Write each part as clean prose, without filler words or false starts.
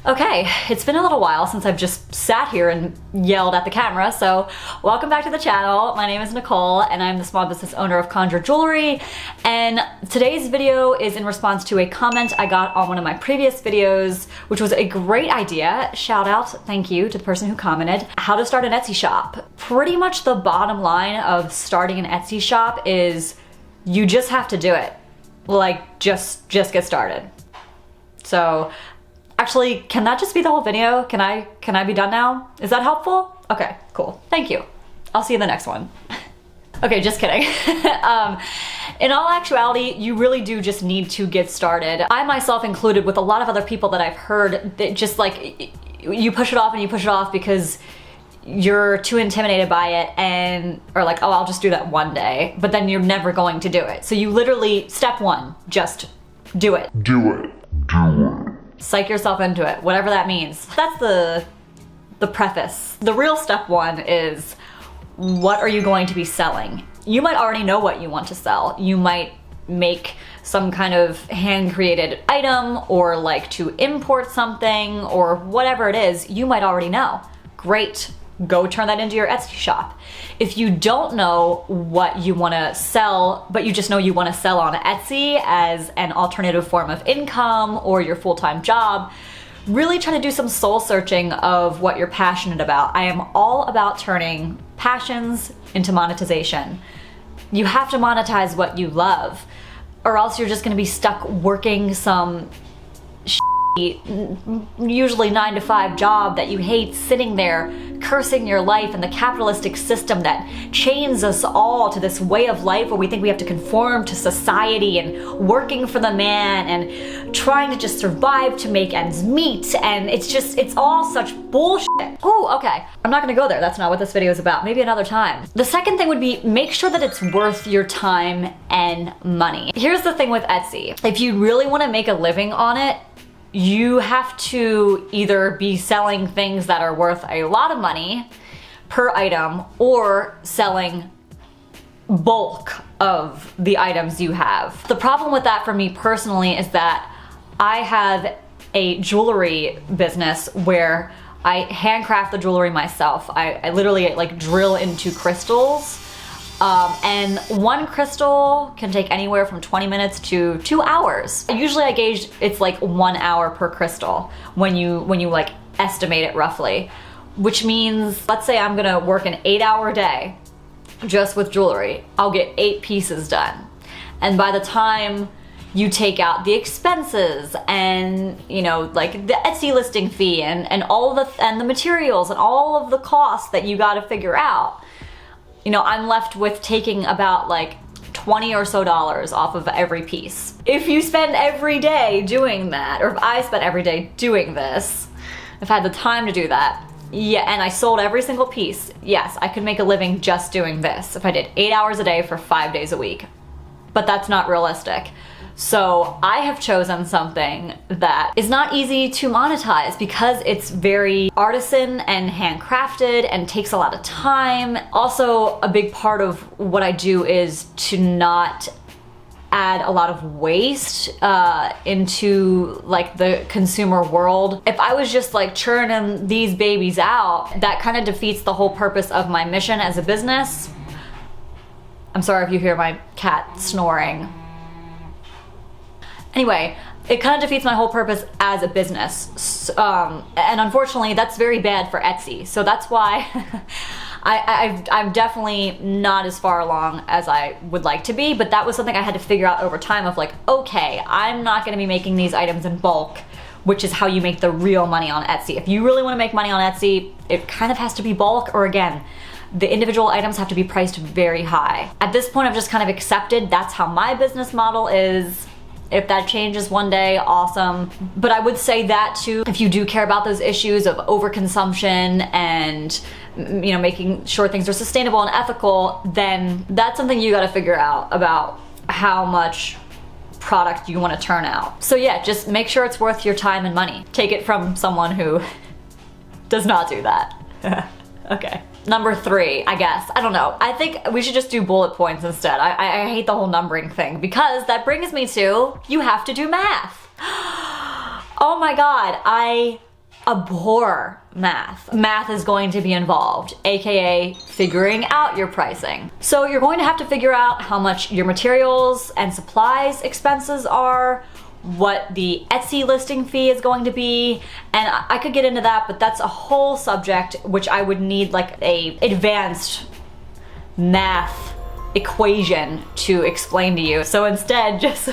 Okay, it's been a little while since I've just sat here and yelled at the camera, so welcome back to the channel. My name is Nicole and I'm the small business owner of Conjure Jewelry, and today's video is in response to a comment I got on one of my previous videos, which was a great idea. Shout out, thank you to the person who commented. How to start an Etsy shop. Pretty much the bottom line of starting an Etsy shop is you just have to do it. Like, just get started. So, actually, can that just be the whole video? Can I be done now? Is that helpful? Okay, cool. Thank you. I'll see you in the next one. Okay, just kidding. In all actuality, you really do just need to get started. I myself included, with a lot of other people that I've heard, that just like, you push it off and you push it off because you're too intimidated by it and or like, oh, I'll just do that one day, but then you're never going to do it. So you literally, step one, just do it. Do it. Psych yourself into it, whatever that means. That's the preface. The real step one is, what are you going to be selling? You might already know what you want to sell. You might make some kind of hand-created item or like to import something or whatever it is, you might already know. Great. Go turn that into your Etsy shop. If you don't know what you want to sell, but you just know you want to sell on Etsy as an alternative form of income or your full-time job, really try to do some soul searching of what you're passionate about. I am all about turning passions into monetization. You have to monetize what you love, or else you're just going to be stuck working some usually 9-to-5 job that you hate, sitting there cursing your life in the capitalistic system that chains us all to this way of life where we think we have to conform to society and working for the man and trying to just survive to make ends meet, and it's all such bullshit. Oh, okay. I'm not gonna go there. That's not what this video is about. Maybe another time. The second thing would be, make sure that it's worth your time and money. Here's the thing with Etsy. If you really want to make a living on it, you have to either be selling things that are worth a lot of money per item or selling bulk of the items you have. The problem with that for me personally is that I have a jewelry business where I handcraft the jewelry myself. I literally like drill into crystals. And one crystal can take anywhere from 20 minutes to 2 hours. Usually I gauge it's like 1 hour per crystal when you like estimate it roughly, which means, let's say I'm gonna work an 8-hour day just with jewelry. I'll get 8 pieces done. And by the time you take out the expenses and, you know, like the Etsy listing fee and all the materials and all of the costs that you gotta figure out, you know, I'm left with taking about like $20 or so off of every piece. If you spend every day doing that, or if I spent every day doing this, if I had the time to do that, yeah, and I sold every single piece, yes, I could make a living just doing this if I did 8 hours a day for 5 days a week. But that's not realistic. So I have chosen something that is not easy to monetize because it's very artisan and handcrafted and takes a lot of time. Also, a big part of what I do is to not add a lot of waste into like the consumer world. If I was just like churning these babies out, that kind of defeats the whole purpose of my mission as a business. I'm sorry if you hear my cat snoring. Anyway, it kind of defeats my whole purpose as a business. And unfortunately, that's very bad for Etsy. So that's why I'm definitely not as far along as I would like to be, but that was something I had to figure out over time of like, okay, I'm not gonna be making these items in bulk, which is how you make the real money on Etsy. If you really wanna make money on Etsy, it kind of has to be bulk, or again, the individual items have to be priced very high. At this point, I've just kind of accepted that's how my business model is. If that changes one day, awesome. But I would say that too, if you do care about those issues of overconsumption and, you know, making sure things are sustainable and ethical, then that's something you gotta figure out about how much product you wanna turn out. So yeah, just make sure it's worth your time and money. Take it from someone who does not do that. Okay. Number 3, I guess. I don't know. I think we should just do bullet points instead. I hate the whole numbering thing because that brings me to, you have to do math. Oh my God, I abhor math. Math is going to be involved, aka figuring out your pricing. So you're going to have to figure out how much your materials and supplies expenses are, what the Etsy listing fee is going to be, and I could get into that, but that's a whole subject which I would need like a advanced math equation to explain to you. So instead, just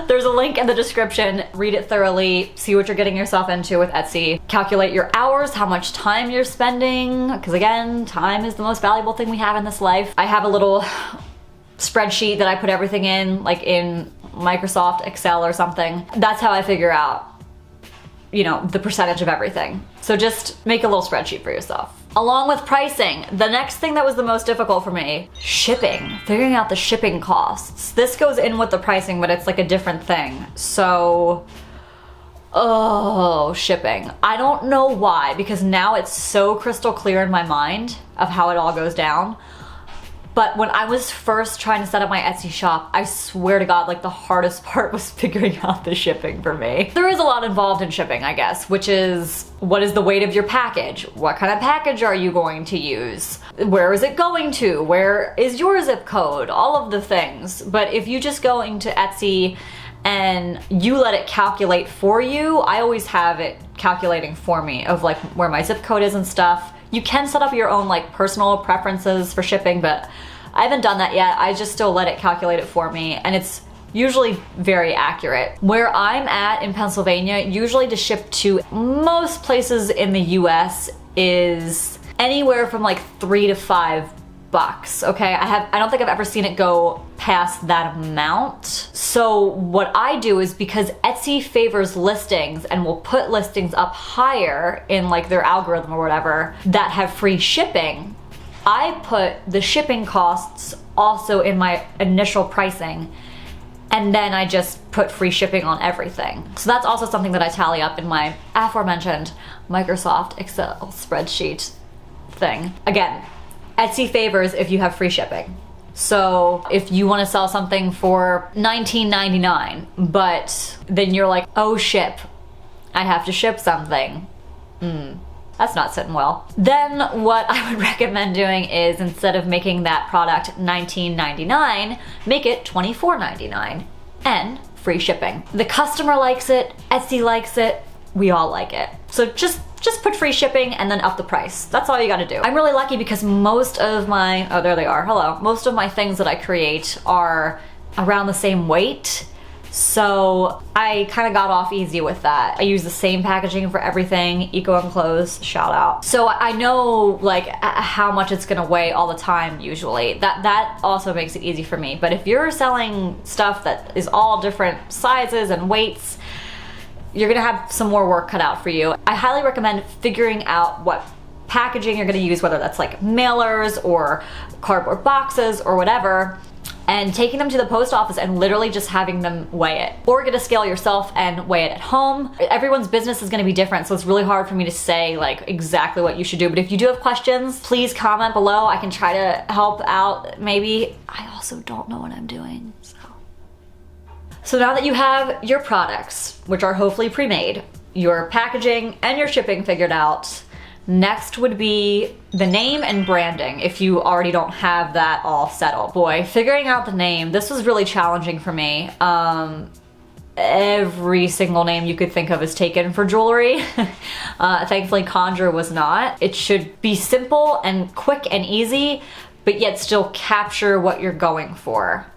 there's a link in the description, read it thoroughly, see what you're getting yourself into with Etsy, calculate your hours, how much time you're spending, because again, time is the most valuable thing we have in this life. I have a little spreadsheet that I put everything in, like in Microsoft Excel or something. That's how I figure out, you know, the percentage of everything. So just make a little spreadsheet for yourself. Along with pricing, the next thing that was the most difficult for me, shipping, figuring out the shipping costs. This goes in with the pricing, but it's like a different thing. So, shipping. I don't know why, because now it's so crystal clear in my mind of how it all goes down. But when I was first trying to set up my Etsy shop, I swear to God, like the hardest part was figuring out the shipping for me. There is a lot involved in shipping, I guess, which is what is the weight of your package? What kind of package are you going to use? Where is it going to? Where is your zip code? All of the things. But if you just go into Etsy and you let it calculate for you, I always have it calculating for me of like where my zip code is and stuff. You can set up your own like personal preferences for shipping, but I haven't done that yet. I just still let it calculate it for me, and it's usually very accurate. Where I'm at in Pennsylvania, usually to ship to most places in the US is anywhere from like $3 to $5, okay? I don't think I've ever seen it go past that amount. So what I do is, because Etsy favors listings and will put listings up higher in like their algorithm or whatever that have free shipping, I put the shipping costs also in my initial pricing, and then I just put free shipping on everything. So that's also something that I tally up in my aforementioned Microsoft Excel spreadsheet thing. Again, Etsy favors if you have free shipping. So if you want to sell something for $19.99, but then you're like, oh shit, I have to ship something. That's not sitting well. Then what I would recommend doing is, instead of making that product $19.99, make it $24.99 and free shipping. The customer likes it, Etsy likes it, we all like it. So just put free shipping and then up the price. That's all you gotta do. I'm really lucky because most of my, oh there they are, hello. Most of my things that I create are around the same weight. So I kind of got off easy with that. I use the same packaging for everything, eco-enclosed, shout out. So I know like how much it's gonna weigh all the time usually. That also makes it easy for me. But if you're selling stuff that is all different sizes and weights, you're gonna have some more work cut out for you. I highly recommend figuring out what packaging you're gonna use, whether that's like mailers or cardboard boxes or whatever, and taking them to the post office and literally just having them weigh it. Or get a scale yourself and weigh it at home. Everyone's business is gonna be different, so it's really hard for me to say like exactly what you should do. But if you do have questions, please comment below. I can try to help out maybe. I also don't know what I'm doing, so. So now that you have your products, which are hopefully pre-made, your packaging and your shipping figured out, next would be the name and branding, if you already don't have that all settled. Boy, figuring out the name, this was really challenging for me. Every single name you could think of is taken for jewelry. Thankfully Conjure was not. It should be simple and quick and easy, but yet still capture what you're going for.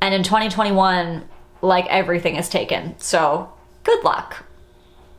And in 2021, like everything is taken, so good luck.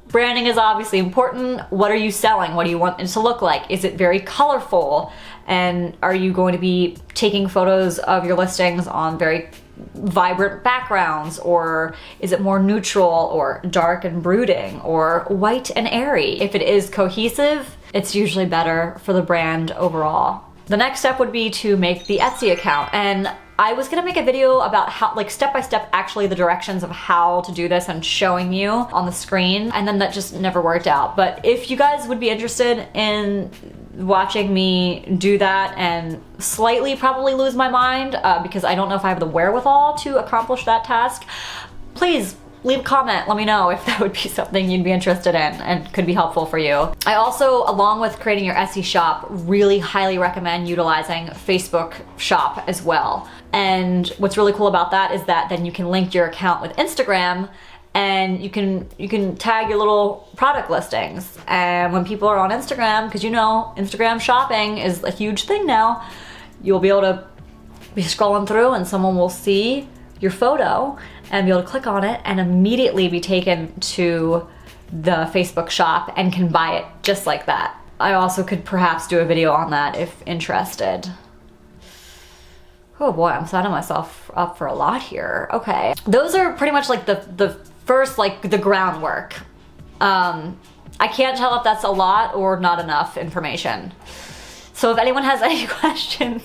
Branding is obviously important. What are you selling? What do you want it to look like? Is it very colorful? And are you going to be taking photos of your listings on very vibrant backgrounds? Or is it more neutral or dark and brooding or white and airy? If it is cohesive, it's usually better for the brand overall. The next step would be to make the Etsy account. And I was gonna make a video about how, like step by step, actually the directions of how to do this and showing you on the screen, and then that just never worked out. But if you guys would be interested in watching me do that and slightly probably lose my mind because I don't know if I have the wherewithal to accomplish that task, please leave a comment, let me know if that would be something you'd be interested in and could be helpful for you. I also, along with creating your Etsy shop, really highly recommend utilizing Facebook shop as well. And what's really cool about that is that then you can link your account with Instagram, and you can tag your little product listings. And when people are on Instagram, because you know Instagram shopping is a huge thing now, you'll be able to be scrolling through and someone will see your photo and be able to click on it and immediately be taken to the Facebook shop and can buy it just like that. I also could perhaps do a video on that if interested. Oh boy, I'm setting myself up for a lot here. Okay, those are pretty much like the first, like the groundwork. I can't tell if that's a lot or not enough information. So if anyone has any questions,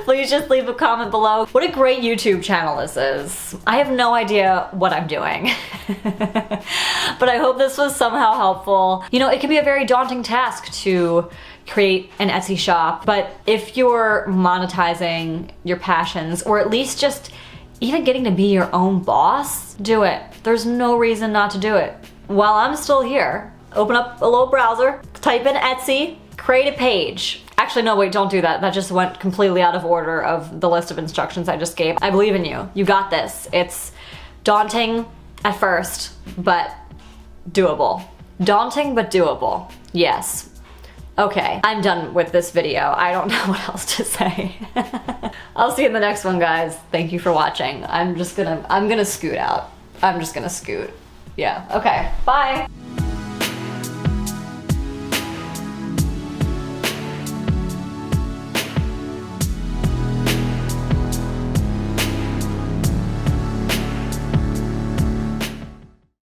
please just leave a comment below. What a great YouTube channel this is. I have no idea what I'm doing. But I hope this was somehow helpful. You know, it can be a very daunting task to create an Etsy shop, but if you're monetizing your passions, or at least just even getting to be your own boss, do it. There's no reason not to do it. While I'm still here, open up a little browser, type in Etsy, create a page. Actually, no, wait, don't do that. That just went completely out of order of the list of instructions I just gave. I believe in you. You got this. It's daunting at first, but doable. Daunting, but doable. Yes. Okay, I'm done with this video. I don't know what else to say. I'll see you in the next one, guys. Thank you for watching. I'm gonna scoot out. I'm just gonna scoot. Yeah, okay, bye.